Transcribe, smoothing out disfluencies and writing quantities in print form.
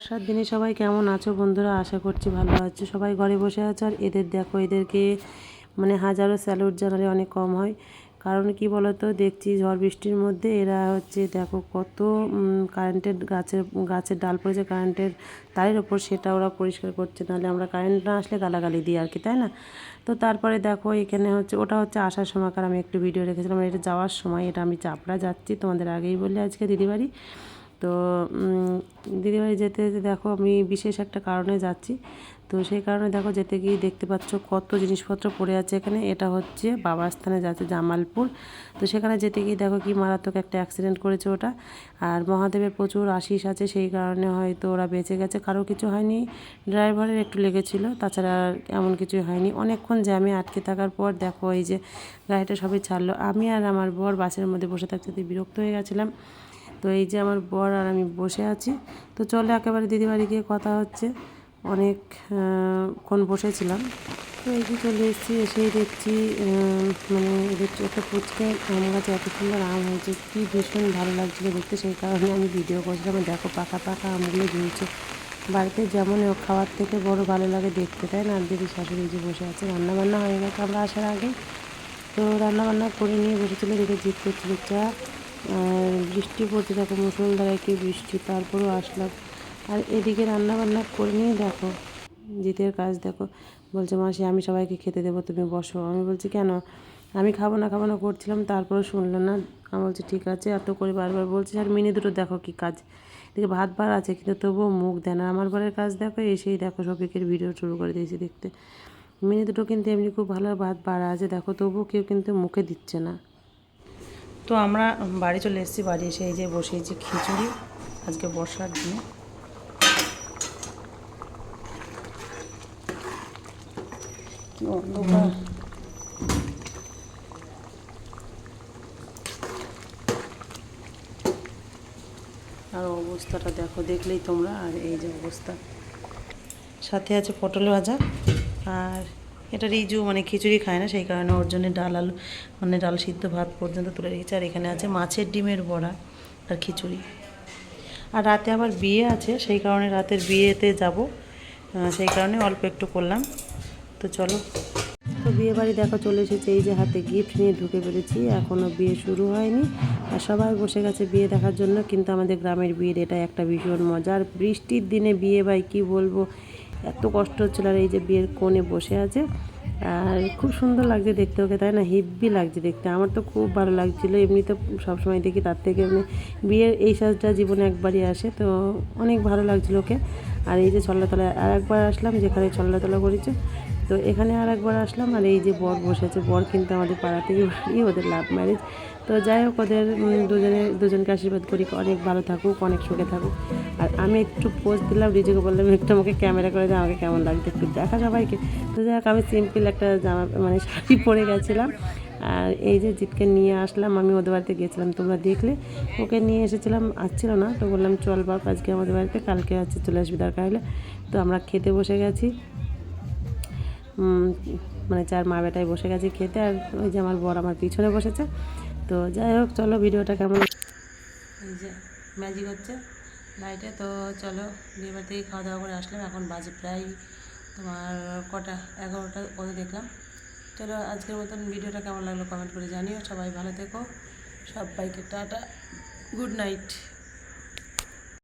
সাত দিনে সবাই কেমন আছো বন্ধুরা? আশা করছি ভালো আছো। সবাই ঘরে বসে আছে আর এদের দেখো, এদেরকে মানে হাজারো স্যালুট জানালে অনেক কম হয়। কারণ কি বলো তো, দেখছি ঝড় বৃষ্টির মধ্যে এরা হচ্ছে দেখো কত কারেন্টের গাছের ডাল পড়েছে কারেন্টের তারের ওপর, সেটা ওরা পরিষ্কার করছে। নাহলে আমরা কারেন্ট না আসলে গালাগালি দিই আর কি, তাই না? তো তারপরে দেখো এখানে হচ্ছে, ওটা হচ্ছে আসার সময়কার আমি একটু ভিডিও রেখেছিলাম। এটা যাওয়ার সময়, এটা আমি চাপড়া যাচ্ছি, তোমাদের আগেই বললে আজকে দিদিবাড়ি। তো দিদিবাড়ি যেতে যেতে দেখো আমি বিশেষ একটা কারণে যাচ্ছি। তো সেই কারণে দেখো যেতে গিয়ে দেখতে পাচ্ছ কত জিনিসপত্র পড়ে আছে এখানে। এটা হচ্ছে বাবার স্থানে যাচ্ছে জামালপুর। তো সেখানে যেতে গিয়ে দেখো কি মারাত্মক একটা অ্যাক্সিডেন্ট করেছে ওটা। আর মহাদেবের প্রচুর আশিস আছে, সেই কারণে হয়তো ওরা বেঁচে গেছে, কারো কিছু হয়নি। ড্রাইভারের একটু লেগেছিল, তাছাড়া এমন কিছুই হয়নি। অনেকক্ষণ জ্যামে আটকে থাকার পর দেখো এই যে গাড়িটা সবই ছাড়লো। আমি আর আমার বর বাসের মধ্যে বসে থাকতে বিরক্ত হয়ে গেছিলাম। তো এই যে আমার বর আর আমি বসে আছি। তো চলে একেবারে দিদিবাড়ি গিয়ে কথা হচ্ছে। অনেকক্ষণ বসেছিলাম। তো এই যে চলে এসেছি, এসেই দেখছি মানে এদের একটা পুচকে আম গাছে এত সুন্দর আম হয়েছে, কি ভীষণ ভালো লাগছিলো দেখতে। সেই কারণে আমি ভিডিও করছিলাম। দেখো পাকা পাকা আমগুলো ঝুলছে। বাড়িতে যেমন খাওয়ার থেকে বড় ভালো লাগে দেখতে, তাই না? দিদি শাশুড়ি যে বসে আছে, রান্নাবান্না হয়ে গেছে আমরা আসার আগে। তো রান্নাবান্না করে নিয়ে বসেছিল, দেখে জিদ করছিল চা। আর বৃষ্টি পড়তে দেখো, মুষলধারে কি বৃষ্টি, তারপরেও আসলাম। আর এদিকে রান্নাবান্না করে নিয়ে দেখো জিতের কাজ দেখো, বলছে মাসি আমি সবাইকে খেতে দেবো, তুমি বসো। আমি বলছি কেন, আমি খাবো না করছিলাম, তারপরে শুনলো না। আমি বলছি ঠিক আছে, এত করে বারবার বলছি। আর মিনি দুটো দেখো কি কাজ, দেখে ভাত বার আছে কিন্তু তবুও মুখ দেয় না। আমার বরের কাজ দেখো, এসেই দেখো শফিকের ভিডিও শুরু করে দিয়েছি দেখতে। মিনি দুটো কিন্তু এমনি খুব ভালো ভাত বাড়া আছে দেখো, তবুও কেউ কিন্তু মুখে দিচ্ছে না। তো আমরা বাড়ি চলে এসেছি। বাড়ি এসে এই যে বসিয়েছি খিচুড়ি, আজকে বর্ষার দিনে। কি অন্ধকার! আর অবস্থাটা দেখো, দেখলেই তোমরা। আর এই যে অবস্থা, সাথে আছে পটল ভাজা। আর এটা রিজু মানে খিচুড়ি খায় না, সেই কারণে ওর জন্য ডাল আলু মানে ডাল সিদ্ধ ভাত পর্যন্ত তুলে রেখেছে। আর এখানে আছে মাছের ডিমের বড়া আর খিচুড়ি। আর রাতে আবার বিয়ে আছে, সেই কারণে রাতের বিয়েতে যাব, সেই কারণে অল্প একটু করলাম। তো চলো। তো বিয়ে বাড়ি দেখো চলে এসেছে, এই যে হাতে গিফট নিয়ে ঢুকে পড়েছি। এখনও বিয়ে শুরু হয়নি আর সবাই বসে গেছে বিয়ে দেখার জন্য। কিন্তু আমাদের গ্রামের বিয়ের এটা একটা ভীষণ মজার, বৃষ্টির দিনে বিয়ে ভাই কি বলবো, এত কষ্ট হচ্ছিলো। আর এই যে বিয়ের কোণে বসে আছে, আর খুব সুন্দর লাগছে দেখতে ওকে, তাই না? হেব্বি লাগছে দেখতে, আমার তো খুব ভালো লাগছিলো। এমনি তো সবসময় দেখি, তার থেকে মানে বিয়ের এই সাজটা জীবনে একবারই আসে, তো অনেক ভালো লাগছিলো ওকে। আর এই যে ছল্লাতলায় আর একবার আসলাম, যেখানে ছল্লাতলা করেছে, তো এখানে আর একবার আসলাম। আর এই যে বর বসেছে, বর কিন্তু আমাদের পাড়াতেই বাড়ি, ওদের লাভ ম্যারেজ। তো যাই হোক, ওদের দুজনকে আশীর্বাদ করি অনেক ভালো থাকুক, অনেক সুখে থাকুক। আর আমি একটু পোজ দিলাম, রিজুকে বললাম একটু আমাকে ক্যামেরা করে দেয়, আমাকে কেমন লাগছে একটু দেখা সবাইকে। তো যাই হোক, আমি সিম্পল একটা জামা মানে শাড়ি পরে গেছিলাম। আর এই যে জিতকে নিয়ে আসলাম, আমি ওদের বাড়িতে গেছিলাম, তোমরা দেখলে। ওকে নিয়ে এসেছিলাম, আসছিল না, তো বললাম চল বাপ আজকে আমাদের বাড়িতে, কালকে আছে চলে আসবি দরকার হলে। তো আমরা খেতে বসে গেছি, মানে চার মা বেটায় বসে গেছি খেতে। আর ওই যে আমার বর আমার পিছনে বসেছে। তো যাই হোক, চলো ভিডিওটা কেমন। এই যে ম্যাজিক হচ্ছে লাইটে। তো চলো, বিয়েবার থেকে খাওয়া দাওয়া করে আসলাম, এখন বাজে প্রায় তোমার কটা, 11টা কত দেখলাম। চলো, আজকের মতন ভিডিওটা কেমন লাগলো কমেন্ট করে জানিও। সবাই ভালো থেকো, সবাইকে টাটা, গুড নাইট।